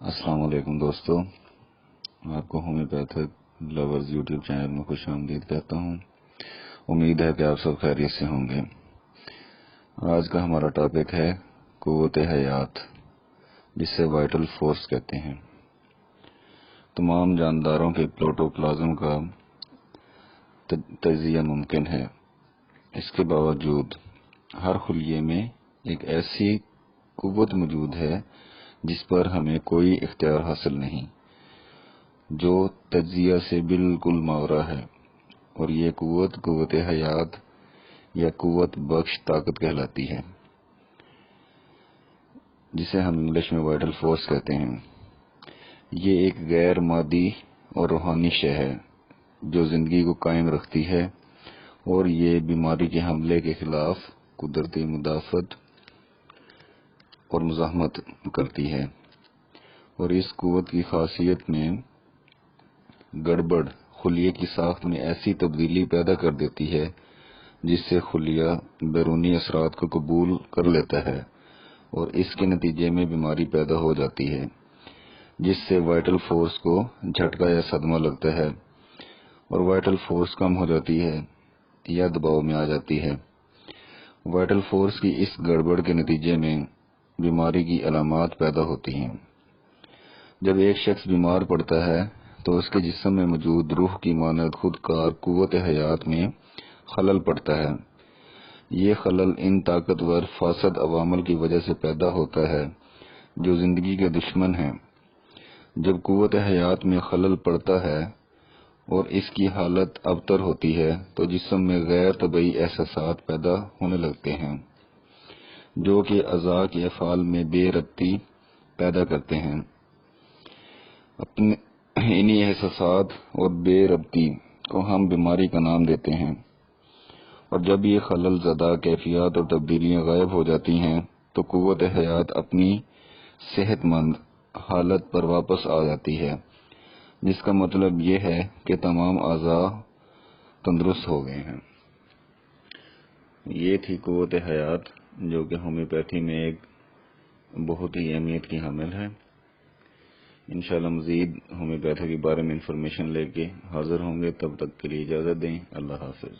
السلام علیکم دوستو، آپ کو ہومیوپیتھک لورز یوٹیوب چینل میں خوش آمدید کہتا ہوں۔ امید ہے کہ آپ سب خیریت سے ہوں گے۔ آج کا ہمارا ٹاپک ہے قوت حیات، جسے وائٹل فورس کہتے ہیں۔ تمام جانداروں کے پروٹوپلازم کا تجزیہ ممکن ہے، اس کے باوجود ہر خلیے میں ایک ایسی قوت موجود ہے جس پر ہمیں کوئی اختیار حاصل نہیں، جو تجزیہ سے بالکل ماورا ہے، اور یہ قوت حیات یا قوت بخش طاقت کہلاتی ہے، جسے ہم انگلش میں وائٹل فورس کہتے ہیں۔ یہ ایک غیر مادی اور روحانی شے ہے جو زندگی کو قائم رکھتی ہے، اور یہ بیماری کے حملے کے خلاف قدرتی مدافعت اور مزاحمت کرتی ہے، اور اس قوت کی خاصیت میں گڑبڑ خلیے کی ساخت میں ایسی تبدیلی پیدا کر دیتی ہے جس سے خلیہ بیرونی اثرات کو قبول کر لیتا ہے، اور اس کے نتیجے میں بیماری پیدا ہو جاتی ہے، جس سے وائٹل فورس کو جھٹکا یا صدمہ لگتا ہے، اور وائٹل فورس کم ہو جاتی ہے یا دباؤ میں آ جاتی ہے۔ وائٹل فورس کی اس گڑبڑ کے نتیجے میں بیماری کی علامات پیدا ہوتی ہیں۔ جب ایک شخص بیمار پڑتا ہے تو اس کے جسم میں موجود روح کی مانند خود کار قوت حیات میں خلل پڑتا ہے۔ یہ خلل ان طاقتور فاسد عوامل کی وجہ سے پیدا ہوتا ہے جو زندگی کے دشمن ہیں۔ جب قوت حیات میں خلل پڑتا ہے اور اس کی حالت ابتر ہوتی ہے تو جسم میں غیر طبیعی احساسات پیدا ہونے لگتے ہیں، جو کہ اعضاء کے افعال میں بے ربطی پیدا کرتے ہیں۔ انہی احساسات اور بے ربطی کو ہم بیماری کا نام دیتے ہیں، اور جب یہ خلل زدہ کیفیات اور تبدیلیاں غائب ہو جاتی ہیں تو قوت حیات اپنی صحت مند حالت پر واپس آ جاتی ہے، جس کا مطلب یہ ہے کہ تمام اعضاء تندرست ہو گئے ہیں۔ یہ تھی قوت حیات، جو کہ ہومیوپیتھی میں ایک بہت ہی اہمیت کی حامل ہے۔ انشاءاللہ مزید ہومیوپیتھی کے بارے میں انفارمیشن لے کے حاضر ہوں گے، تب تک کے لیے اجازت دیں۔ اللہ حافظ۔